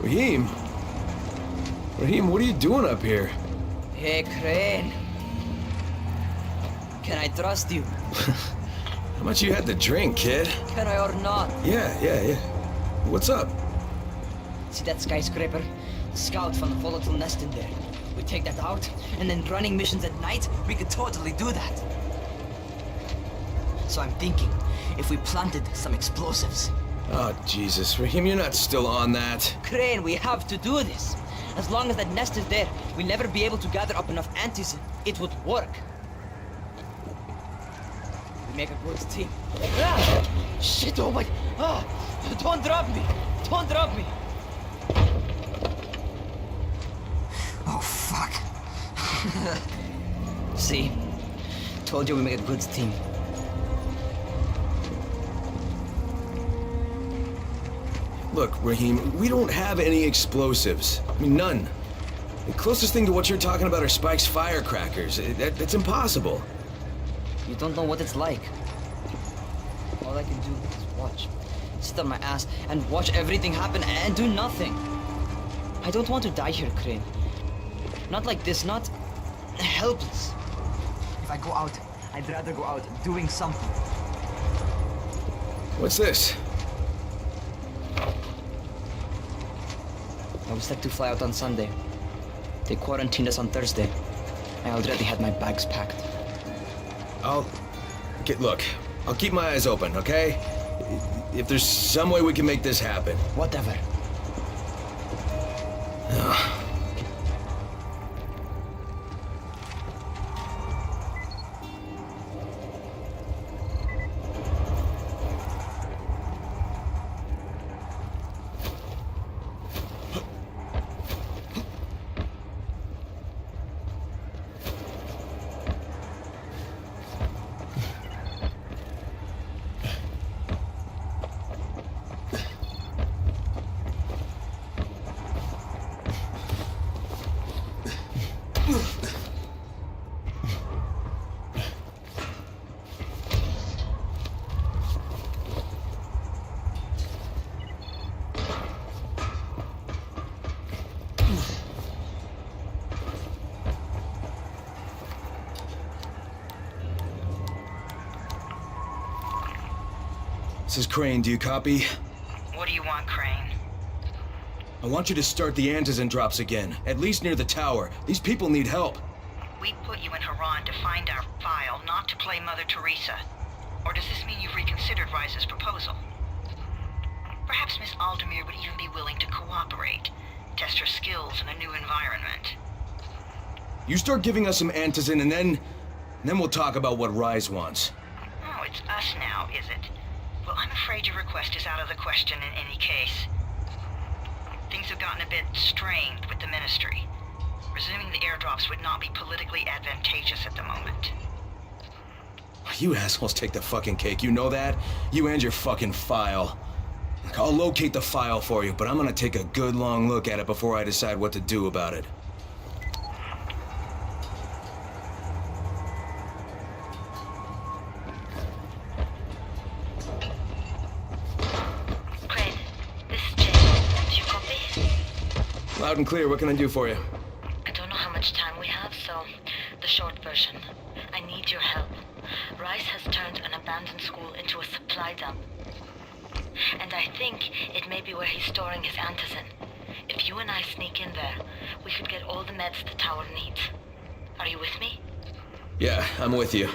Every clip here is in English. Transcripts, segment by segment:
Raheem? Raheem, what are you doing up here? Hey, Crane. Can I trust you? How much you had to drink, kid? Can I or not? Yeah. What's up? See that skyscraper? Scout found a volatile nest in there. We take that out, and then running missions at night, we could totally do that. So I'm thinking, if we planted some explosives. Oh, Jesus. Raheem, you're not still on that. Crane, we have to do this. As long as that nest is there, we'll never be able to gather up enough antizin. It would work. We make a good team. Ah! Shit, oh my... Ah! Don't drop me! Don't drop me! Oh, fuck. See? Told you we make a good team. Look, Raheem, we don't have any explosives. I mean, none. The closest thing to what you're talking about are Spike's firecrackers. That's impossible. You don't know what it's like. All I can do is watch. Sit on my ass and watch everything happen and do nothing. I don't want to die here, Crane. Not like this, not helpless. If I go out, I'd rather go out doing something. What's this? I was set to fly out on Sunday. They quarantined us on Thursday. I already had my bags packed. Look, I'll keep my eyes open, okay? If there's some way we can make this happen. Whatever. This is Crane, do you copy? What do you want, Crane? I want you to start the antizin drops again, at least near the tower. These people need help. We put you in Haran to find our file, not to play Mother Teresa. Or does this mean you've reconsidered Rise's proposal? Perhaps Miss Aldemir would even be willing to cooperate, test her skills in a new environment. You start giving us some antizin and then we'll talk about what Rise wants. Oh, it's us now, is it? Well, I'm afraid your request is out of the question in any case. Things have gotten a bit strained with the Ministry. Resuming the airdrops would not be politically advantageous at the moment. You assholes take the fucking cake, you know that? You and your fucking file. Look, I'll locate the file for you, but I'm gonna take a good long look at it before I decide what to do about it. Loud and clear, what can I do for you? I don't know how much time we have, so the short version. I need your help. Rise has turned an abandoned school into a supply dump. And I think it may be where he's storing his antizin. If you and I sneak in there, we could get all the meds the tower needs. Are you with me? Yeah, I'm with you.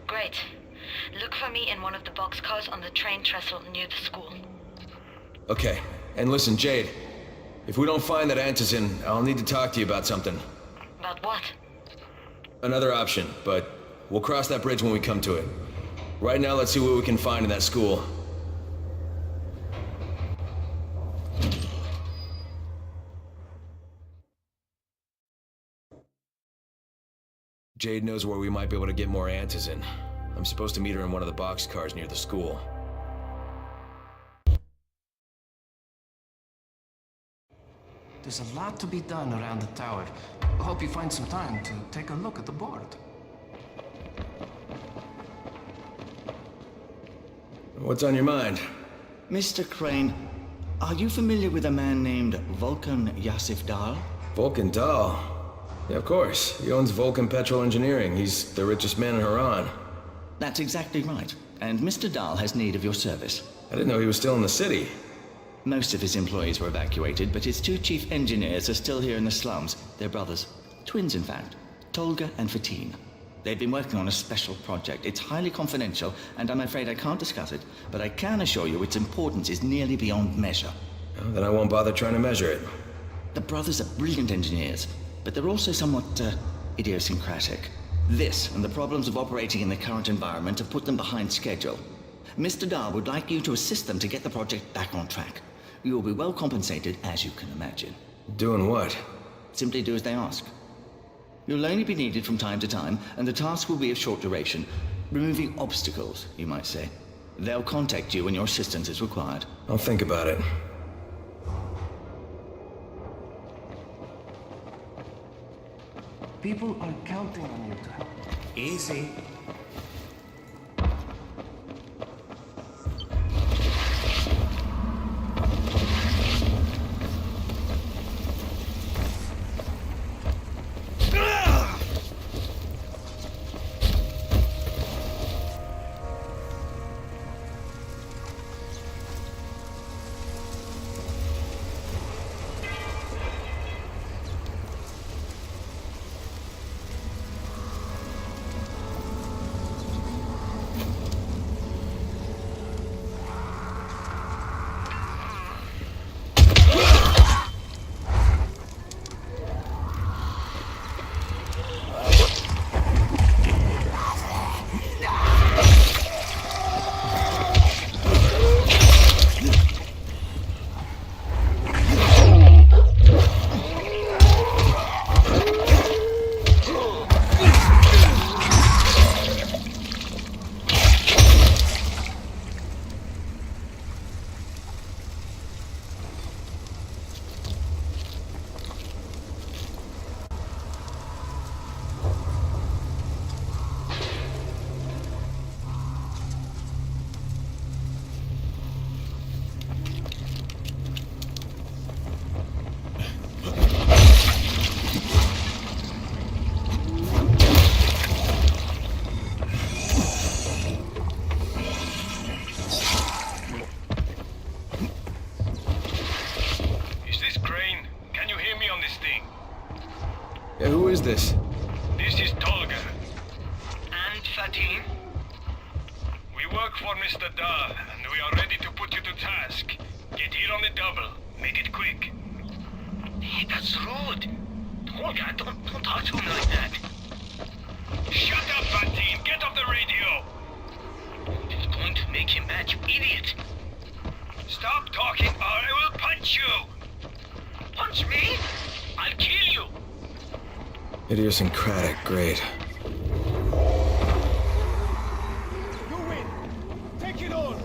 Great. Look for me in one of the boxcars on the train trestle near the school. Okay, and listen, Jade. If we don't find that antizin, I'll need to talk to you about something. About what? Another option, but we'll cross that bridge when we come to it. Right now, let's see what we can find in that school. Jade knows where we might be able to get more antizin. I'm supposed to meet her in one of the boxcars near the school. There's a lot to be done around the tower. I hope you find some time to take a look at the board. What's on your mind? Mr. Crane, Are you familiar with a man named Volkan Yasif Dahl? Vulcan Dahl? Yeah, of course. He owns Vulcan Petrol Engineering. He's the richest man in Haran. That's exactly right. And Mr. Dahl has need of your service. I didn't know he was still in the city. Most of his employees were evacuated, but his two chief engineers are still here in the slums. They're brothers. Twins, in fact. Tolga and Fatin. They've been working on a special project. It's highly confidential, and I'm afraid I can't discuss it, but I can assure you its importance is nearly beyond measure. Well, then I won't bother trying to measure it. The brothers are brilliant engineers, but they're also somewhat, idiosyncratic. This and the problems of operating in the current environment have put them behind schedule. Mr. Dahl would like you to assist them to get the project back on track. You will be well compensated, as you can imagine. Doing what? Simply do as they ask. You'll only be needed from time to time, and the task will be of short duration. Removing obstacles, you might say. They'll contact you when your assistance is required. I'll think about it. People are counting on you to help. Easy. Yeah, who is this? This is Tolga. And Fatin? We work for Mr. Dahl, and we are ready to put you to task. Get here on the double. Make it quick. Hey, that's rude. Tolga, don't talk to him like that. Shut up, Fatin! Get off the radio! It's going to make him mad, you idiot. Stop talking or I will punch you! Punch me? I'll kill you. Idiosyncratic, great. You win! Take it all!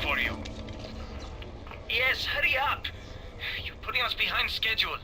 For you. Yes, hurry up. You're putting us behind schedule.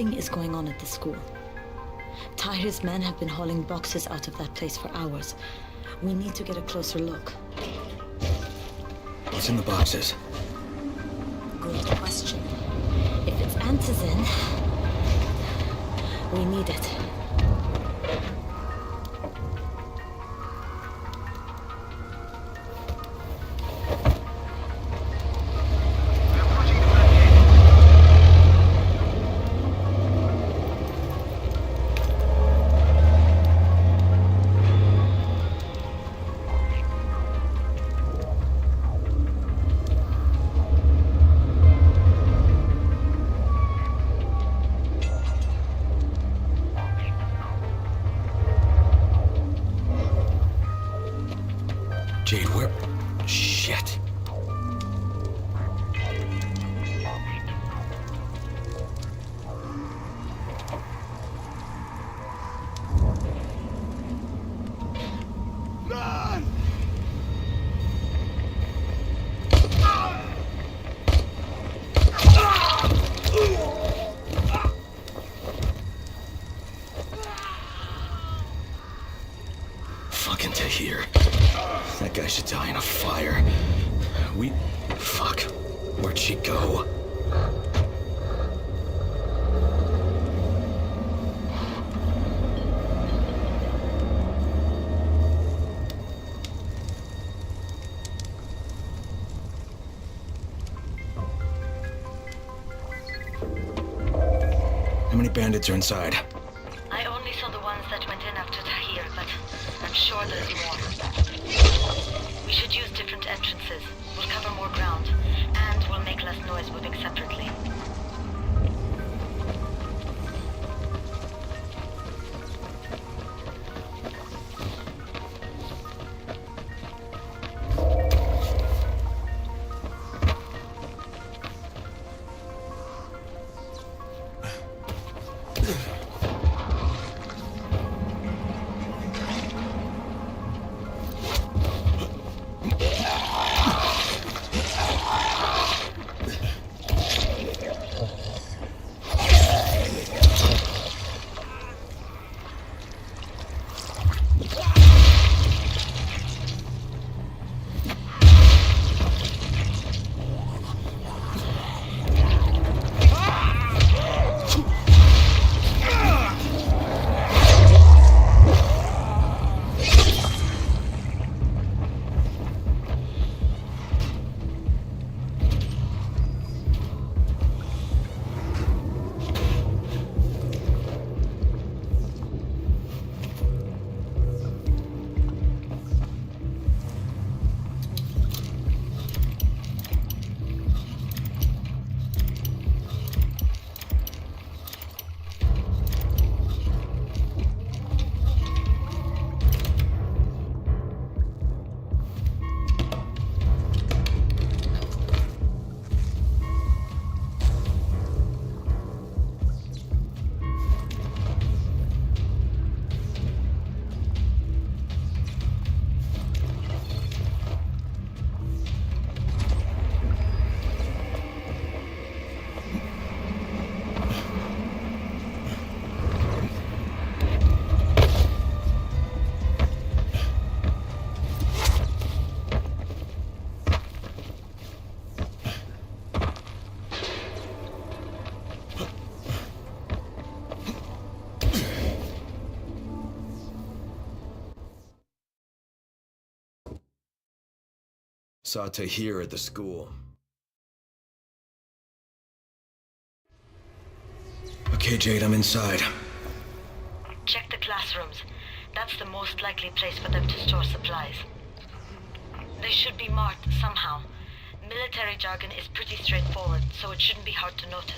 Something is going on at the school. Tahir's men have been hauling boxes out of that place for hours. We need to get a closer look. What's in the boxes? Good question. If it's antizin, we need it. Jade, where? Shit. Fucking Tahir. That guy should die in a fire. Fuck. Where'd she go? How many bandits are inside? I only saw the ones that went in after Tahir, but I'm sure there's more. We should use different entrances. We'll cover more ground, and we'll make less noise moving separately. Saw Tahir at the school. Okay, Jade, I'm inside. Check the classrooms. That's the most likely place for them to store supplies. They should be marked somehow. Military jargon is pretty straightforward, so it shouldn't be hard to notice.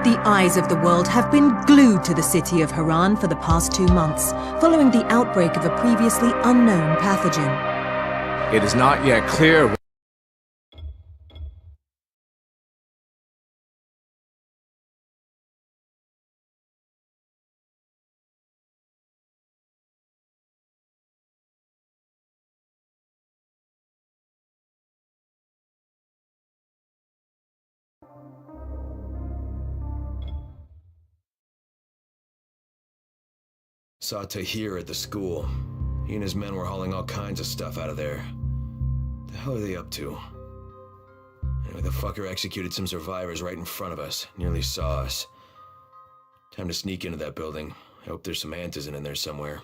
The eyes of the world have been glued to the city of Haran for the past 2 months, following the outbreak of a previously unknown pathogen. It is not yet clear. Saw Tahir at the school. He and his men were hauling all kinds of stuff out of there. The hell are they up to? Anyway, the fucker executed some survivors right in front of us. Nearly saw us. Time to sneak into that building. I hope there's some antizin in there somewhere.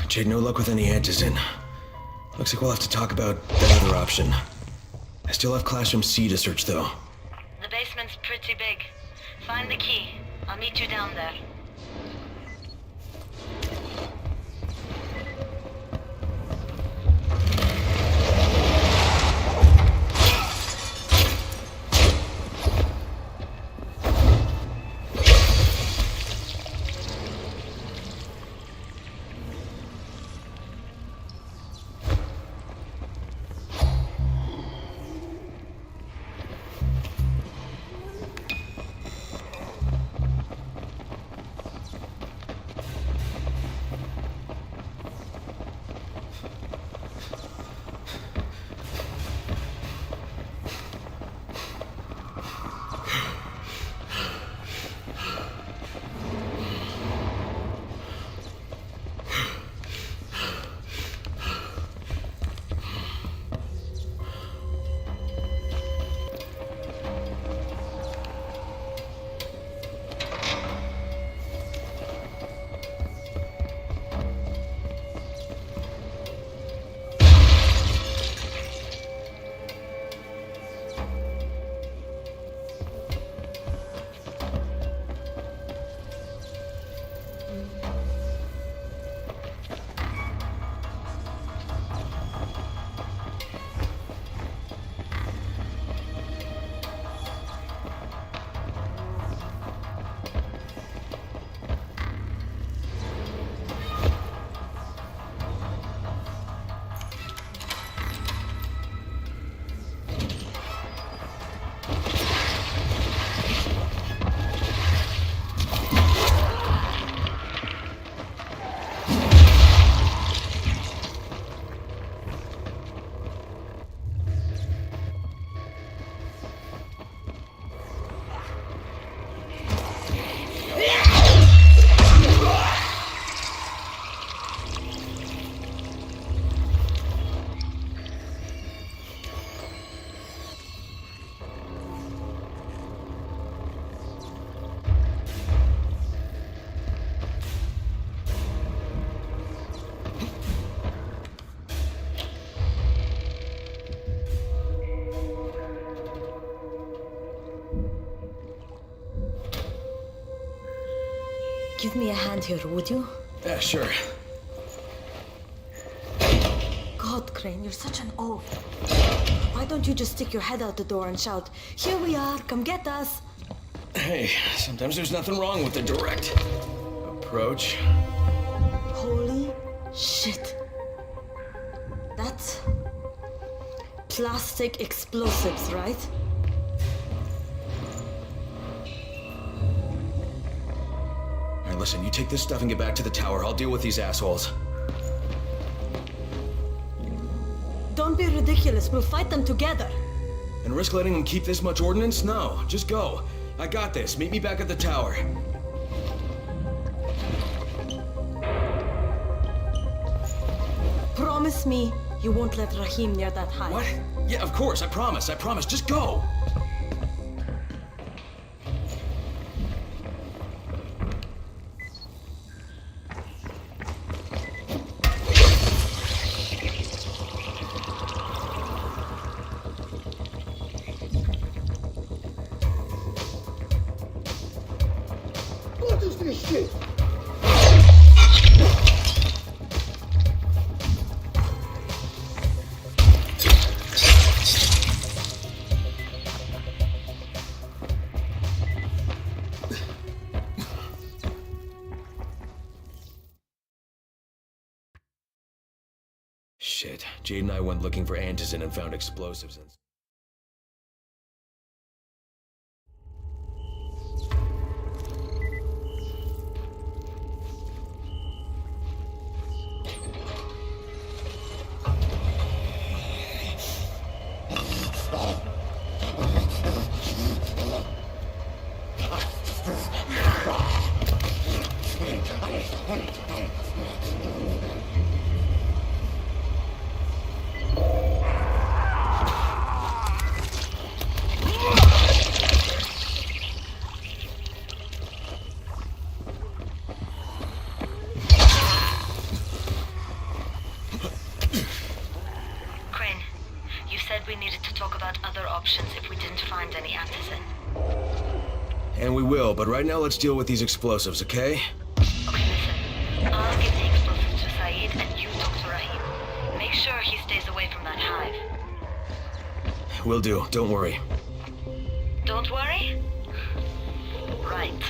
Jade, no luck with any Antizin. Looks like we'll have to talk about that other option. I still have Classroom C to search, though. The basement's pretty big. Find the key. I'll meet you down there. Give me a hand here, would you? Yeah, sure. God, Crane, you're such an oaf. Why don't you just stick your head out the door and shout, "Here we are, come get us"? Hey, sometimes there's nothing wrong with the direct approach. Holy shit. That's plastic explosives, right? All right, listen, you take this stuff and get back to the tower. I'll deal with these assholes. Don't be ridiculous. We'll fight them together. And risk letting them keep this much ordnance? No, just go. I got this. Meet me back at the tower. Promise me you won't let Rahim near that hive. What? Yeah, of course. I promise. I promise. Just go. What is this shit? Shit. Jade and I went looking for Antizin and found explosives and... options if we didn't find any antizin. And we will, but right now let's deal with these explosives, okay? Okay, listen. I'll give the explosives to Saeed and you talk to Rahim. Make sure he stays away from that hive. Will do, don't worry. Don't worry? Right.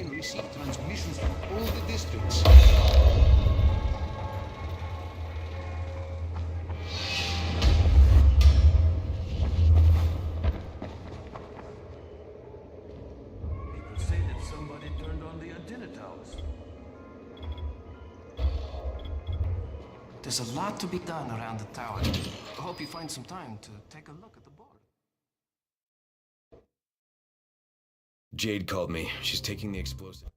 Receive transmissions from all the districts. People say that somebody turned on the antenna towers. There's a lot to be done around the tower. I hope you find some time to take a look at the board. Jade called me. She's taking the explosive.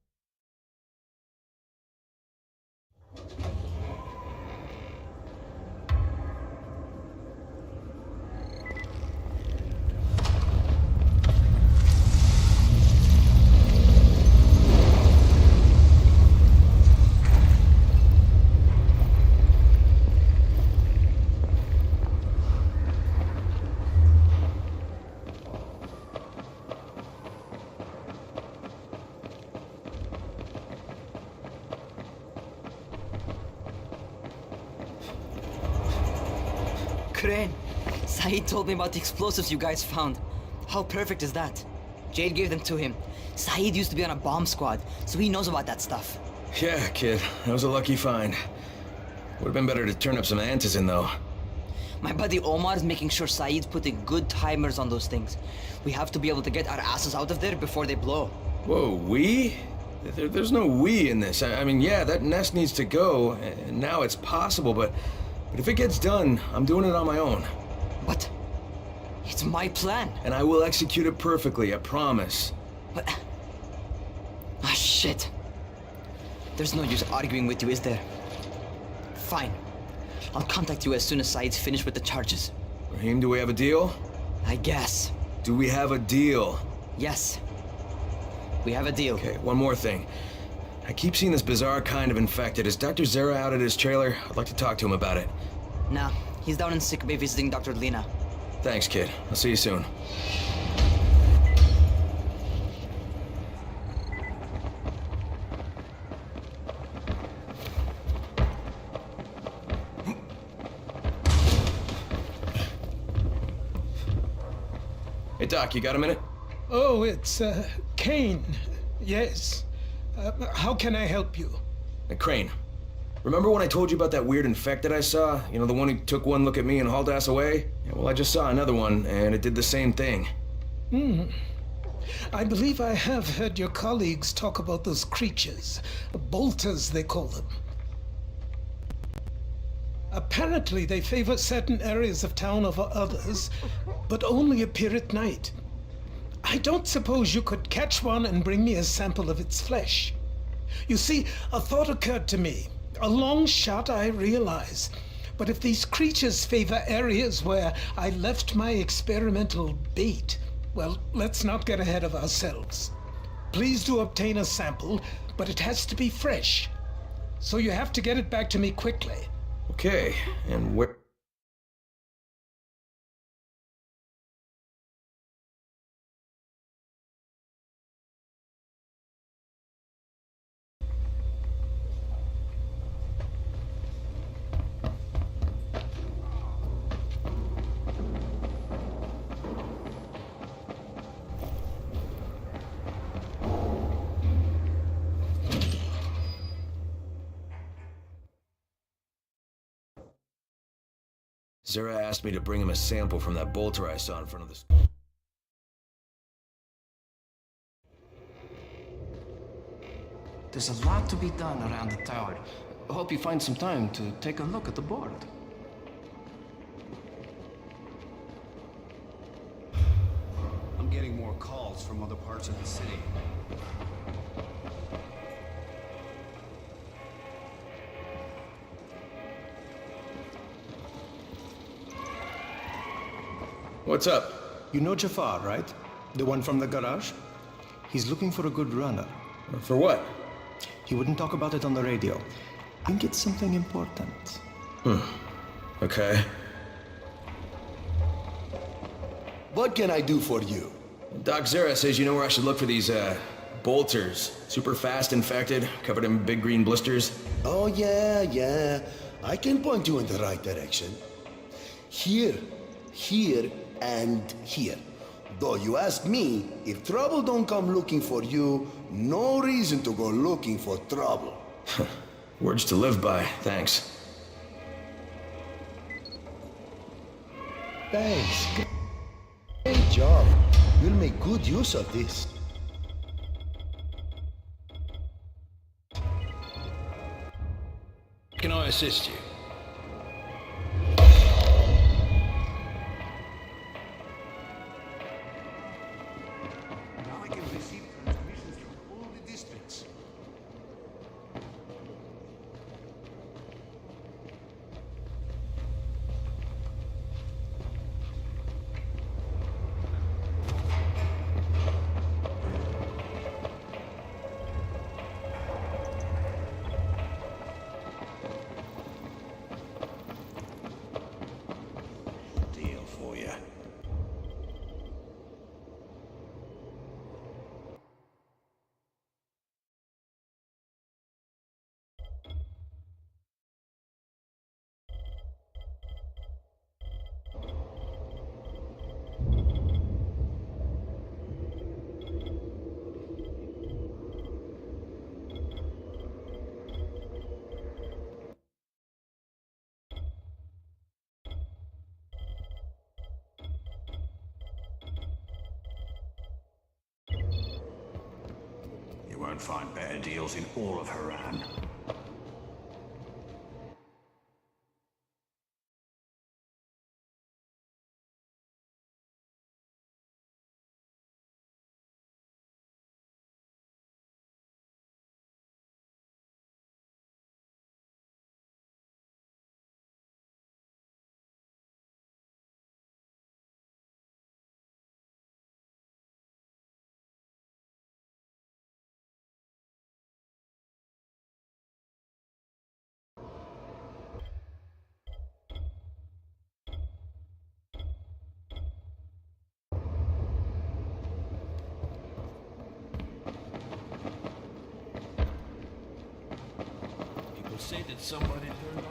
Crane, Saeed told me about the explosives you guys found. How perfect is that? Jade gave them to him. Saeed used to be on a bomb squad, so he knows about that stuff. Yeah, kid. That was a lucky find. Would've been better to turn up some antizin, though. My buddy Omar is making sure Saeed's putting good timers on those things. We have to be able to get our asses out of there before they blow. Whoa, we? There's no we in this. I mean, yeah, that nest needs to go, and now it's possible, but if it gets done, I'm doing it on my own. But it's my plan. And I will execute it perfectly, I promise. But... ah, shit. There's no use arguing with you, is there? Fine. I'll contact you as soon as Saeed's finished with the charges. Rahim, do we have a deal? I guess. Do we have a deal? Yes. We have a deal. Okay, one more thing. I keep seeing this bizarre kind of infected. Is Dr. Zera out at his trailer? I'd like to talk to him about it. Nah, he's down in sick bay visiting Dr. Lena. Thanks, kid. I'll see you soon. Hey, Doc, you got a minute? Oh, it's, Kane. Yes. How can I help you? Hey, Crane. Remember when I told you about that weird infected I saw? You know, the one who took one look at me and hauled ass away? Yeah, well, I just saw another one, and it did the same thing. I believe I have heard your colleagues talk about those creatures. Bolters, they call them. Apparently, they favor certain areas of town over others, but only appear at night. I don't suppose you could catch one and bring me a sample of its flesh. You see, a thought occurred to me. A long shot, I realize. But if these creatures favor areas where I left my experimental bait, well, let's not get ahead of ourselves. Please do obtain a sample, but it has to be fresh. So you have to get it back to me quickly. Okay, and where... Zera asked me to bring him a sample from that bolter I saw in front of the school. There's a lot to be done around the tower. I hope you find some time to take a look at the board. I'm getting more calls from other parts of the city. What's up? You know Jafar, right? The one from the garage? He's looking for a good runner. For what? He wouldn't talk about it on the radio. Think it's something important. Okay. What can I do for you? Doc Zera says you know where I should look for these, bolters. Super fast, infected, covered in big green blisters. Oh, yeah. I can point you in the right direction. Here, and here. Though you ask me, if trouble don't come looking for you, no reason to go looking for trouble. Words to live by, thanks. Thanks. Great job. You'll make good use of this. Can I assist you? Now I can receive transmissions from all the districts. Deal for you. You won't find better deals in all of Haran. People say that somebody turned